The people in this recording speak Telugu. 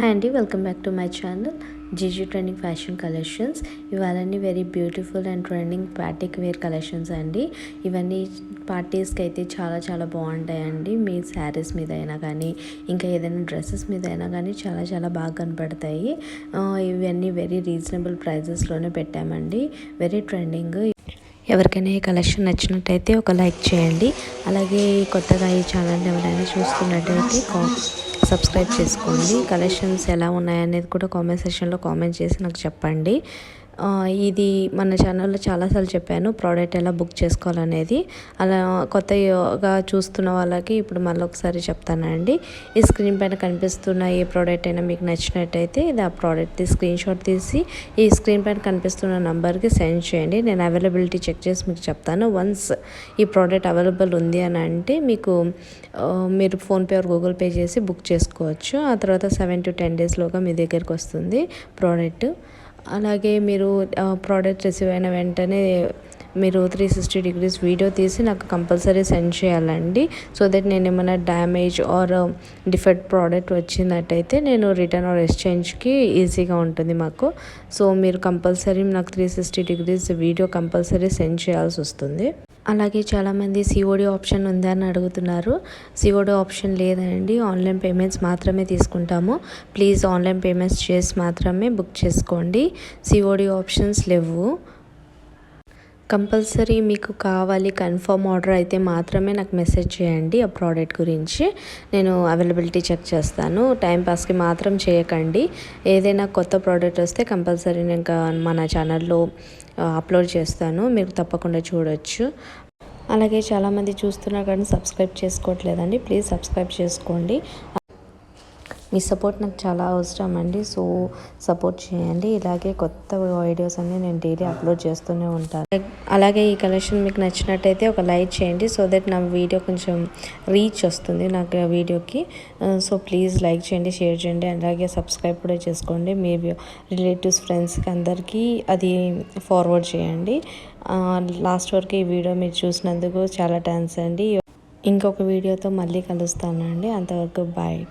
హాయ్ అండి, welcome back to my channel GG trending fashion collections. ఇవన్నీ వెరీ బ్యూటిఫుల్ అండ్ ట్రెండింగ్ పార్టీకి వేర్ కలెక్షన్స్ అండి. ఇవన్నీ పార్టీస్కి అయితే చాలా చాలా బాగుంటాయండి. మీ శారీస్ మీద అయినా కానీ ఇంకా ఏదైనా డ్రెస్సెస్ మీద అయినా కానీ చాలా చాలా బాగా కనపడతాయి. ఇవన్నీ వెరీ రీజనబుల్ ప్రైజెస్లోనే పెట్టామండి. Very trending. ఎవరికైనా ఈ కలెక్షన్ నచ్చినట్టయితే ఒక లైక్ చేయండి. అలాగే కొత్తగా ఈ ఛానల్ ఎవరైనా చూస్తున్నట్టయితే సబ్స్క్రైబ్ చేసుకోండి. కలెక్షన్స్ ఎలా ఉన్నాయనేది కూడా కామెంట్ సెక్షన్లో కామెంట్ చేసి నాకు చెప్పండి. ఇది మన ఛానల్లో చాలాసార్లు చెప్పాను ప్రోడక్ట్ ఎలా బుక్ చేసుకోవాలనేది. అలా కొత్తగా చూస్తున్న వాళ్ళకి ఇప్పుడు మళ్ళీ ఒకసారి చెప్తానండి. ఈ స్క్రీన్ పైన కనిపిస్తున్న ఏ ప్రోడక్ట్ అయినా మీకు నచ్చినట్టయితే ఇది ఆ ప్రోడక్ట్ది స్క్రీన్ షాట్ తీసి ఈ స్క్రీన్ పైన కనిపిస్తున్న నెంబర్కి సెండ్ చేయండి. నేను అవైలబిలిటీ చెక్ చేసి మీకు చెప్తాను. వన్స్ ఈ ప్రోడక్ట్ అవైలబుల్ ఉంది అని అంటే మీరు ఫోన్పే ఆర్ గూగుల్ పే చేసి బుక్ చేసుకోవచ్చు. ఆ తర్వాత 7 to 10 డేస్లోగా మీ దగ్గరికి వస్తుంది ప్రోడక్ట్. అలాగే మీరు ప్రోడక్ట్ రిసీవ్ అయిన వెంటనే మీరు 360 degrees వీడియో తీసి నాకు కంపల్సరీ సెండ్ చేయాలండి. సో దట్ నేను ఏమైనా డ్యామేజ్ ఆర్ డిఫెక్ట్ ప్రోడక్ట్ వచ్చినట్టయితే నేను రిటర్న్ ఆర్ ఎక్స్చేంజ్కి ఈజీగా ఉంటుంది మాకు. సో మీరు కంపల్సరీ నాకు 360 degrees వీడియో కంపల్సరీ సెండ్ చేయాల్సి వస్తుంది. అలాగే చాలామంది సిఓడి ఆప్షన్ ఉందని అడుగుతున్నారు. సిఓడి ఆప్షన్ లేదండి, ఆన్లైన్ పేమెంట్స్ మాత్రమే తీసుకుంటాము. ప్లీజ్ ఆన్లైన్ పేమెంట్స్ చేసి మాత్రమే బుక్ చేసుకోండి. సిఓడి ఆప్షన్స్ లేవు. కంపల్సరీ మీకు కావాలి కన్ఫర్మ్ ఆర్డర్ అయితే మాత్రమే నాకు మెసేజ్ చేయండి. ఆ ప్రోడక్ట్ గురించి నేను అవైలబిలిటీ చెక్ చేస్తాను. టైంపాస్కి మాత్రం చేయకండి. ఏదైనా కొత్త ప్రోడక్ట్ వస్తే కంపల్సరీ నేను మన ఛానల్లో అప్లోడ్ చేస్తాను, మీరు తప్పకుండా చూడొచ్చు. అలాగే చాలామంది చూస్తున్నారు కానీ సబ్స్క్రైబ్ చేసుకోవట్లేదండి. ప్లీజ్ సబ్స్క్రైబ్ చేసుకోండి. మీ సపోర్ట్ నాకు చాలా అవసరం అండి. సో సపోర్ట్ చేయండి. ఇలాగే కొత్త వీడియోస్ అన్నీ నేను డైలీ అప్లోడ్ చేస్తూనే ఉంటాను. అలాగే ఈ కలెక్షన్ మీకు నచ్చినట్టయితే ఒక లైక్ చేయండి. సో దట్ నా వీడియో కొంచెం రీచ్ వస్తుంది నాకు వీడియోకి. సో ప్లీజ్ లైక్ చేయండి, షేర్ చేయండి. అలాగే సబ్స్క్రైబ్ కూడా చేసుకోండి. మీ రిలేటివ్స్ ఫ్రెండ్స్కి అందరికీ అది ఫార్వర్డ్ చేయండి. లాస్ట్ వరకు ఈ వీడియో మీరు చూసినందుకు చాలా థ్యాంక్స్ అండి. ఇంకొక వీడియోతో మళ్ళీ కలుస్తానండి. అంతవరకు బాయ్.